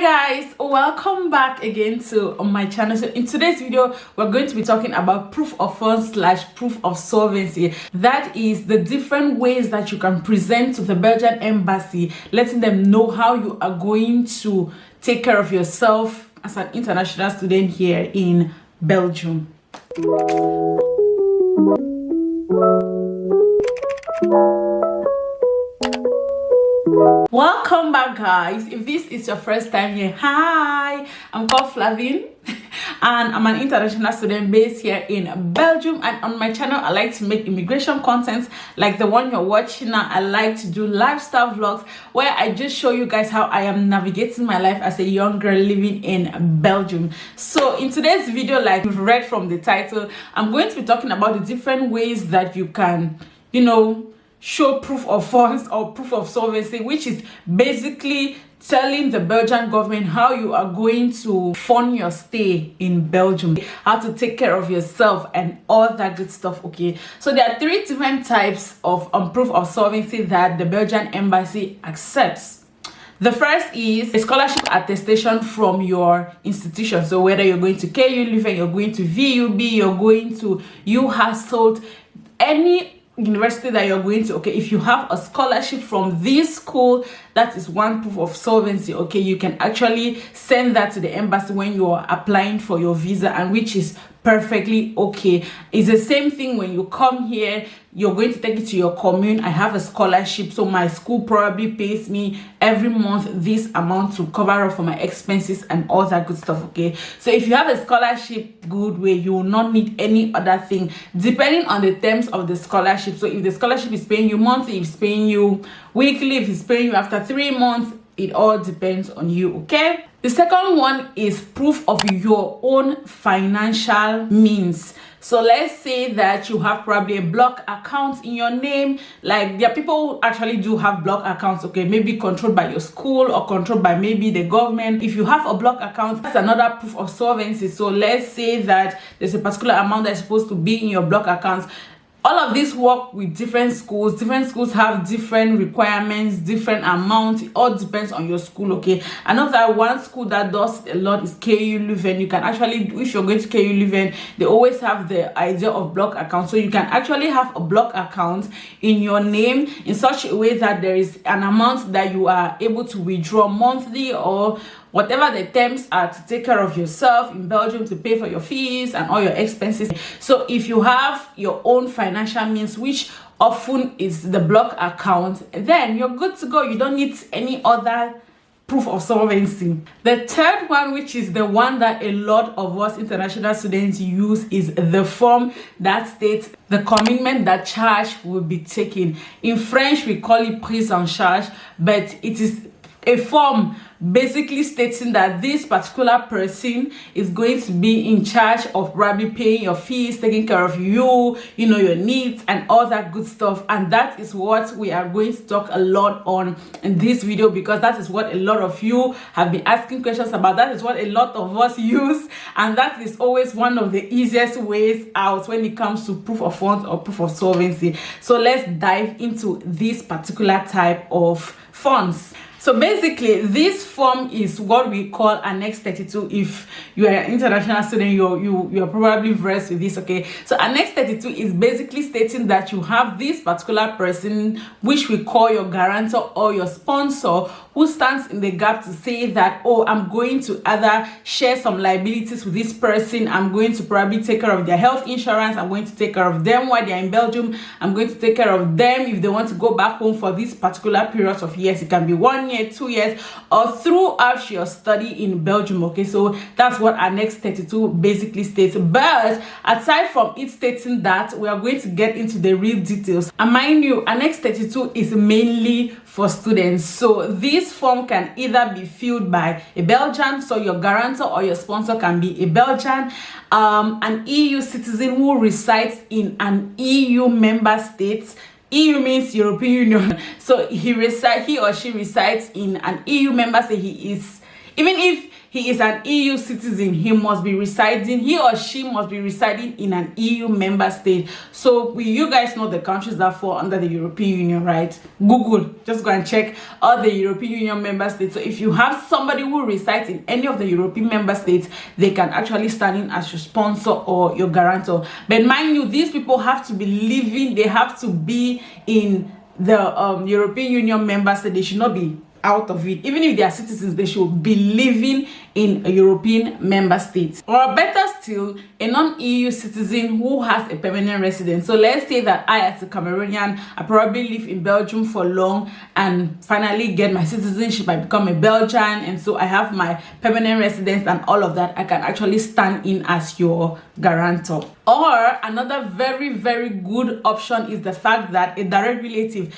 Hi guys, welcome back again to my channel. So in today's video we're going to be talking about proof of funds / proof of solvency. That is the different ways that you can present to the Belgian embassy, letting them know how you are going to take care of yourself as an international student here in Belgium. Welcome back guys. If this is your first time here, hi, I'm called Flavine and I'm an international student based here in Belgium, and on my channel I like to make immigration content like the one you're watching now. I like to do lifestyle vlogs where I just show you guys how I am navigating my life as a young girl living in Belgium. So in today's video, like you've read from the title, I'm going to be talking about the different ways that you can, show proof of funds or proof of solvency, which is basically telling the Belgian government how you are going to fund your stay in Belgium, how to take care of yourself and all that good stuff. Okay, so there are three different types of proof of solvency that the Belgian embassy accepts. The first is a scholarship attestation from your institution. So whether you're going to KU Leuven, you're going to VUB, you're going to UHasselt, any university that you're going to, okay, if you have a scholarship from this school, that is one proof of solvency. Okay, you can actually send that to the embassy when you are applying for your visa, and which is perfectly okay. It's the same thing when you come here, you're going to take it to your commune. I have a scholarship, so my school probably pays me every month this amount to cover up for my expenses and all that good stuff. Okay, so if you have a scholarship, good way, you will not need any other thing depending on the terms of the scholarship. So if the scholarship is paying you monthly, if it's paying you weekly, if it's paying you after 3 months, it all depends on you. Okay, the second one is proof of your own financial means. So let's say that you have probably a block account in your name. Like there are people who actually do have block accounts, okay, maybe controlled by your school or controlled by maybe the government. If you have a block account, that's another proof of solvency. So let's say that there's a particular amount that's supposed to be in your block accounts. All of this work with different schools. Different schools have different requirements, different amounts. It all depends on your school. Okay, I know that one school that does a lot is KU Leuven. You can actually, if you're going to KU Leuven, they always have the idea of block account. So you can actually have a block account in your name in such a way that there is an amount that you are able to withdraw monthly or whatever the terms are to take care of yourself in Belgium, to pay for your fees and all your expenses. So if you have your own financial means, which often is the block account, then you're good to go. You don't need any other proof of solvency. The third one, which is the one that a lot of us international students use, is the form that states the commitment that charge will be taken. In French, we call it prise en charge, but it is a form basically stating that this particular person is going to be in charge of probably paying your fees, taking care of you, your needs and all that good stuff. And that is what we are going to talk a lot on in this video, because that is what a lot of you have been asking questions about. That is what a lot of us use, and that is always one of the easiest ways out when it comes to proof of funds or proof of solvency. So let's dive into this particular type of funds. So basically, this form is what we call Annex 32. If you are an international student, you're probably versed with this. Okay, so Annex 32 is basically stating that you have this particular person, which we call your guarantor or your sponsor, who stands in the gap to say that, oh, I'm going to either share some liabilities with this person, I'm going to probably take care of their health insurance, I'm going to take care of them while they're in Belgium, I'm going to take care of them if they want to go back home for this particular period of years. It can be 1 year, 2 years, or throughout your study in Belgium. Okay, so that's what Annex 32 basically states. But aside from it stating that, we are going to get into the real details. And mind you, Annex 32 is mainly for students. So this form can either be filled by a Belgian, so your guarantor or your sponsor can be a Belgian, an EU citizen who resides in an EU member state. EU means European Union. So he or she resides in an EU member state. He is Even if he is an EU citizen, he or she must be residing in an EU member state. So you guys know the countries that fall under the European Union, right? Google, just go and check all the European Union member states. So if you have somebody who resides in any of the European member states, they can actually stand in as your sponsor or your guarantor. But mind you, these people have to be living, they have to be in the European Union member state. They should not be out of it. Even if they are citizens, they should be living in a European member state. Or better still, a non-EU citizen who has a permanent residence. So let's say that I, as a Cameroonian, I probably live in Belgium for long and finally get my citizenship, I become a Belgian, and so I have my permanent residence and all of that. I can actually stand in as your guarantor. Or another very, very good option is the fact that a direct relative,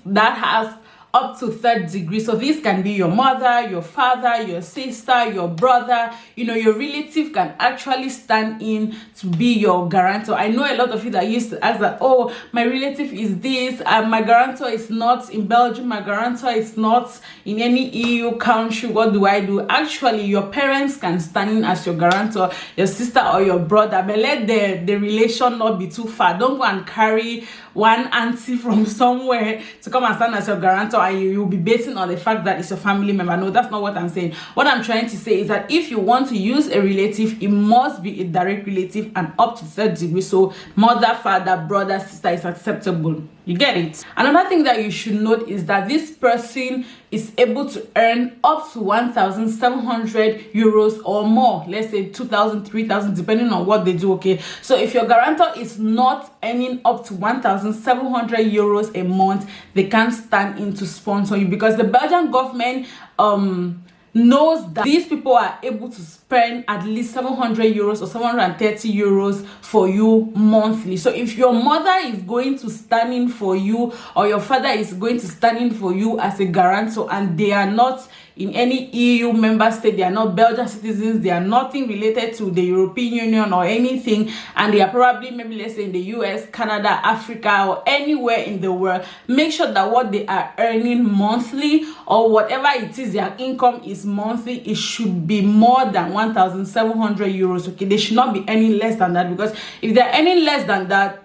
that has up to third degree. So this can be your mother, your father, your sister, your brother, your relative can actually stand in to be your guarantor. I know a lot of you that used to ask that, oh, my relative is this, my guarantor is not in Belgium, my guarantor is not in any EU country, what do I do? Actually, your parents can stand in as your guarantor, your sister or your brother, but let the relation not be too far. Don't go and carry one auntie from somewhere to come and stand as your guarantor, and you'll be basing on the fact that it's your family member. No, that's not what I'm saying. What I'm trying to say is that if you want to use a relative, it must be a direct relative and up to third degree. So mother, father, brother, sister is acceptable. You get it? Another thing that you should note is that this person is able to earn up to 1,700 euros or more. Let's say 2,000, 3,000, depending on what they do, okay? So if your guarantor is not earning up to 1,700 euros a month, they can't stand in to sponsor you, because the Belgian government knows that these people are able to spend at least 700 euros or 730 euros for you monthly. So if your mother is going to stand in for you, or your father is going to stand in for you as a guarantor, and they are not in any EU member state, they are not Belgian citizens, they are nothing related to the European Union or anything, and they are probably, maybe let's say in the US, Canada, Africa, or anywhere in the world, make sure that what they are earning monthly, or whatever it is their income is monthly, it should be more than 1,700 euros. Okay, they should not be any less than that, because if they're any less than that,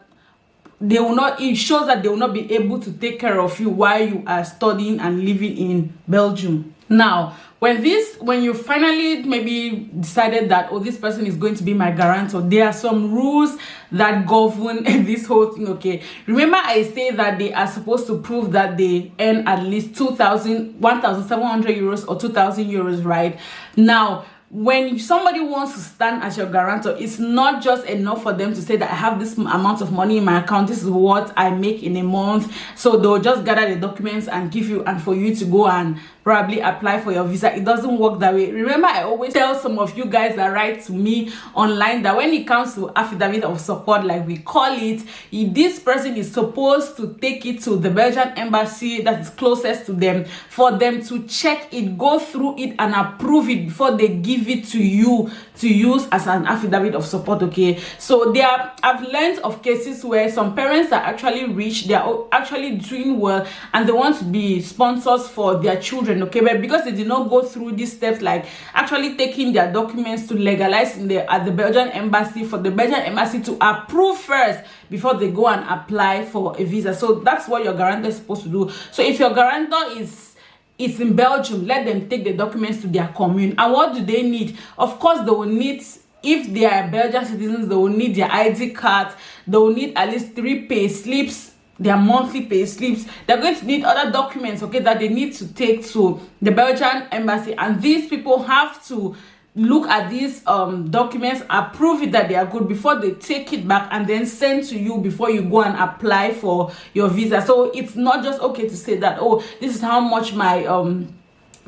they will not, it shows that they will not be able to take care of you while you are studying and living in Belgium. Now, when you finally maybe decided that, oh, this person is going to be my guarantor, there are some rules that govern this whole thing, okay? Remember, I say that they are supposed to prove that they earn at least 1,700 euros or 2,000 euros, right? Now, when somebody wants to stand as your guarantor, it's not just enough for them to say that I have this amount of money in my account, this is what I make in a month. So they'll just gather the documents and give you, and for you to go and probably apply for your visa. It doesn't work that way. Remember, I always tell some of you guys that write to me online that when it comes to affidavit of support, like we call it, this person is supposed to take it to the Belgian embassy that is closest to them, for them to check it, go through it, and approve it before they give it to you to use as an affidavit of support, okay? So I've learned of cases where some parents are actually rich, they are actually doing well, and they want to be sponsors for their children, okay? But because they did not go through these steps, like actually taking their documents to legalize at the Belgian embassy, for the Belgian embassy to approve first before they go and apply for a visa. So that's what your guarantor is supposed to do. So if your guarantor is in Belgium, let them take the documents to their commune. And what do they need? Of course, they will need, if they are Belgian citizens, they will need their ID card, they will need at least 3 pay slips, their monthly pay slips. They're going to need other documents, okay, that they need to take to the Belgian embassy, and these people have to look at these documents, approve it that they are good before they take it back and then send to you before you go and apply for your visa. So it's not just okay to say that, oh, this is how much my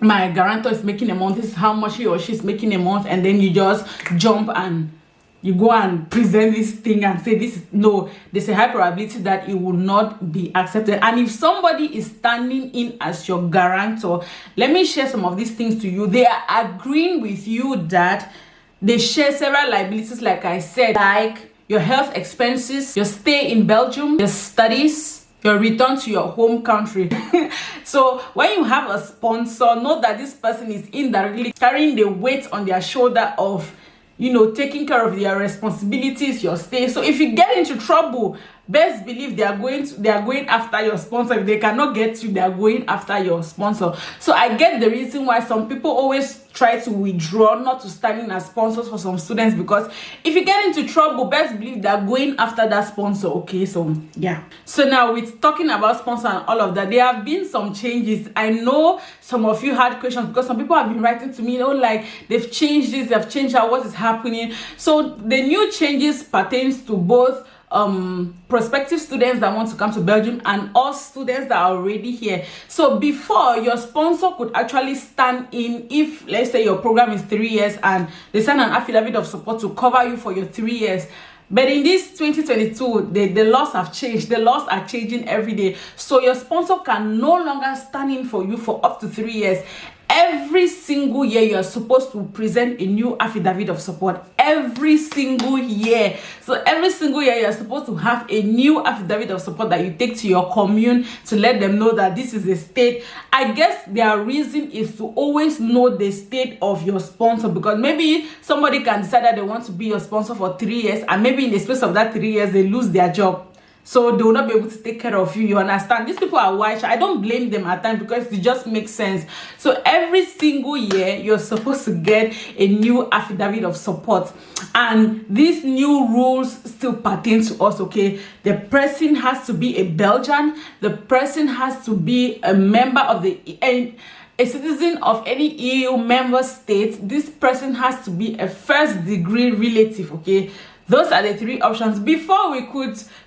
guarantor is making a month, this is how much he or she is making a month, and then you just jump and you go and present this thing and say this is, no, there's a high probability that it will not be accepted. And if somebody is standing in as your guarantor, let me share some of these things to you. They are agreeing with you that they share several liabilities, like I said, like your health expenses, your stay in Belgium, your studies, your return to your home country. So when you have a sponsor, know that this person is indirectly carrying the weight on their shoulder of, you know, taking care of their responsibilities, your stay. So if you get into trouble, best believe they are going after your sponsor. If they cannot get you, they are going after your sponsor. So I get the reason why some people always try to withdraw, not to stand in as sponsors for some students, because if you get into trouble, best believe they are going after that sponsor. Okay, so yeah. So now with talking about sponsor and all of that, there have been some changes. I know some of you had questions because some people have been writing to me, you know, like they've changed this, they've changed that, what is happening. So the new changes pertains to both prospective students that want to come to Belgium and all students that are already here. So before, your sponsor could actually stand in if, let's say, your program is 3 years and they send an affidavit of support to cover you for your 3 years. But in this 2022, the laws have changed. The laws are changing every day. So your sponsor can no longer stand in for you for up to 3 years. Every single year, you are supposed to present a new affidavit of support. Every single year. So every single year, you are supposed to have a new affidavit of support that you take to your commune to let them know that this is the state. I guess their reason is to always know the state of your sponsor, because maybe somebody can decide that they want to be your sponsor for 3 years, and maybe in the space of that 3 years, they lose their job. So they will not be able to take care of you. You understand? These people are wise. I don't blame them at times because it just makes sense. So every single year, you're supposed to get a new affidavit of support. And these new rules still pertain to us, okay? The person has to be a Belgian. The person has to be a member of a citizen of any EU member state. This person has to be a first degree relative, okay? Those are the 3 options. Before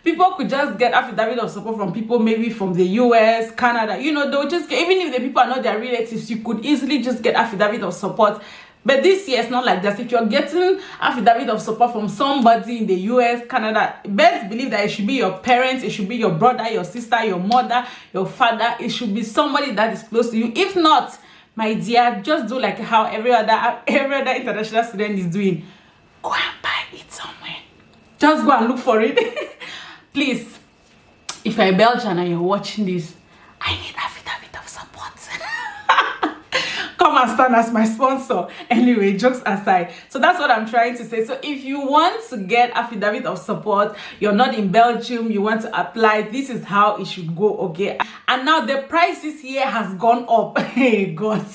people could just get affidavit of support from people maybe from the US, Canada, you know, they'll just get, even if the people are not their relatives, you could easily just get affidavit of support. But this year it's not like that. If you're getting affidavit of support from somebody in the US, Canada, best believe that it should be your parents, it should be your brother, your sister, your mother, your father. It should be somebody that is close to you. If not, my dear, just do like how every other international student is doing. Go and buy it somewhere. Just go and look for it. Please, if you're a Belgian and you're watching this, I need affidavit of support. Come and stand as my sponsor. Anyway, jokes aside. So that's what I'm trying to say. So if you want to get affidavit of support, you're not in Belgium, you want to apply, this is how it should go, okay? And now the price this year has gone up. Hey, God.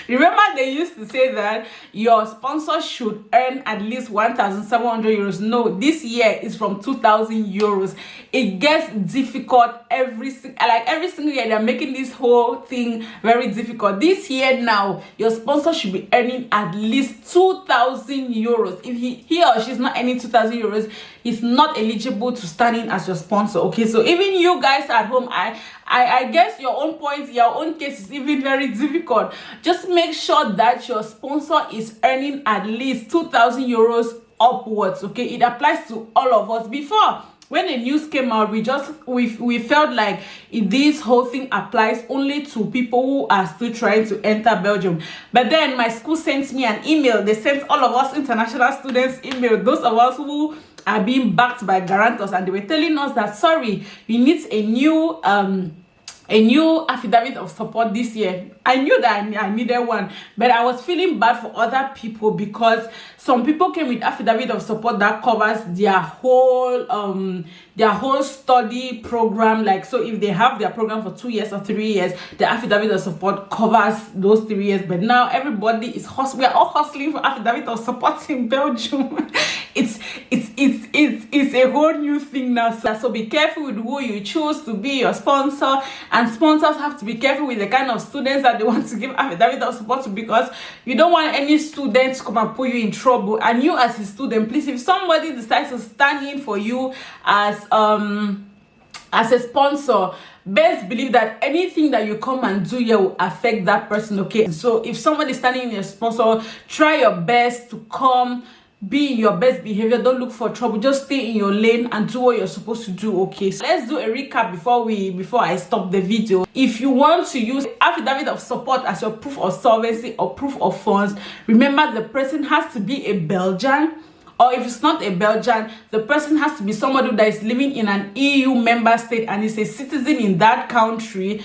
Remember they used to say that your sponsor should earn at least 1,700 euros. No, this year is from 2,000 euros. It gets difficult every single year. They're making this whole thing very difficult. This year now, your sponsor should be earning at least 2,000 euros. If he or she's not earning 2,000 euros, he's not eligible to stand in as your sponsor. Okay, so even you guys at home, I guess your own point, your own case is even very difficult. Just make sure that your sponsor is earning at least 2,000 euros upwards. Okay, it applies to all of us. Before, when the news came out, we felt like this whole thing applies only to people who are still trying to enter Belgium. But then my school sent me an email. They sent all of us international students email, those of us who are being backed by guarantors, and they were telling us that sorry, we need a new affidavit of support this year. I knew that I needed one, but I was feeling bad for other people because some people came with affidavit of support that covers their whole study program. Like, so if they have their program for 2 years or 3 years, the affidavit of support covers those 3 years. But now everybody is we are all hustling for affidavit of support in Belgium. It's a whole new thing now. So be careful with who you choose to be your sponsor, and sponsors have to be careful with the kind of students that they want to give affidavit of support to, because you don't want any student to come and put you in trouble. And you as a student, please, if somebody decides to stand in for you as a sponsor, best believe that anything that you come and do here will affect that person. Okay, so if somebody is standing in your sponsor, try your best to come, be in your best behavior, don't look for trouble, just stay in your lane and do what you're supposed to do. Okay, so let's do a recap before I stop the video. If you want to use affidavit of support as your proof of solvency or proof of funds, remember the person has to be a Belgian or if it's not a Belgian, the person has to be somebody that is living in an EU member state and is a citizen in that country.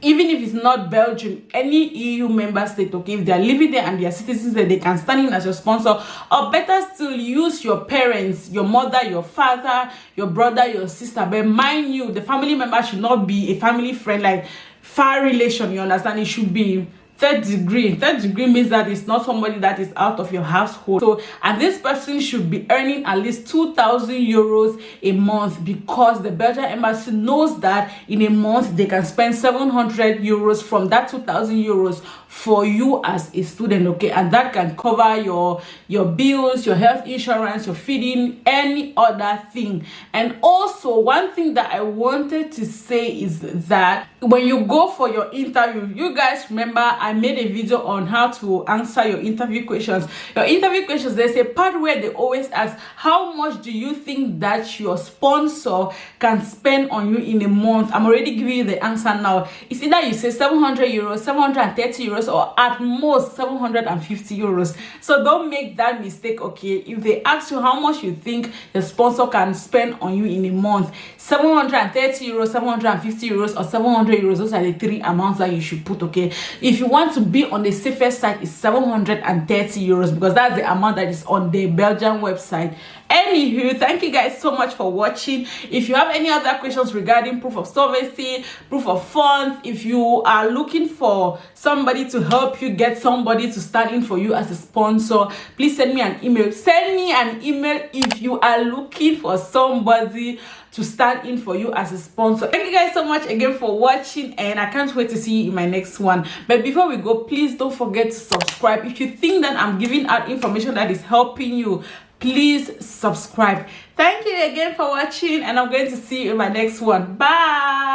Even if it's not Belgium, any EU member state, okay, if they are living there and they are citizens there, they can stand in as your sponsor. Or better still, use your parents, your mother, your father, your brother, your sister. But mind you, the family member should not be a family friend, like far relation, you understand? It should be third degree. Third degree means that it's not somebody that is out of your household. So, and this person should be earning at least 2,000 euros a month, because the Belgian embassy knows that in a month they can spend 700 euros from that 2,000 euros for you as a student, okay? And that can cover your bills, your health insurance, your feeding, any other thing. And also, one thing that I wanted to say is that when you go for your interview, you guys remember I made a video on how to answer your interview questions. Your interview questions, there's a part where they always ask, how much do you think that your sponsor can spend on you in a month? I'm already giving you the answer now. It's either you say 700 euros, 730 euros, or at most 750 euros. So don't make that mistake, okay? If they ask you how much you think the sponsor can spend on you in a month, 730 euros, 750 euros, or 700 euros, those are the three amounts that you should put, okay? If you want to be on the safest side, it's 730 euros, because that's the amount that is on the Belgian website. Anywho, thank you guys so much for watching. If you have any other questions regarding proof of solvency, proof of funds, if you are looking for somebody to help you get somebody to stand in for you as a sponsor, please send me an email. Send me an email if you are looking for somebody to stand in for you as a sponsor. Thank you guys so much again for watching, and I can't wait to see you in my next one. But before we go, please don't forget to subscribe. If you think that I'm giving out information that is helping you, please subscribe. Thank you again for watching, and I'm going to see you in my next one. Bye.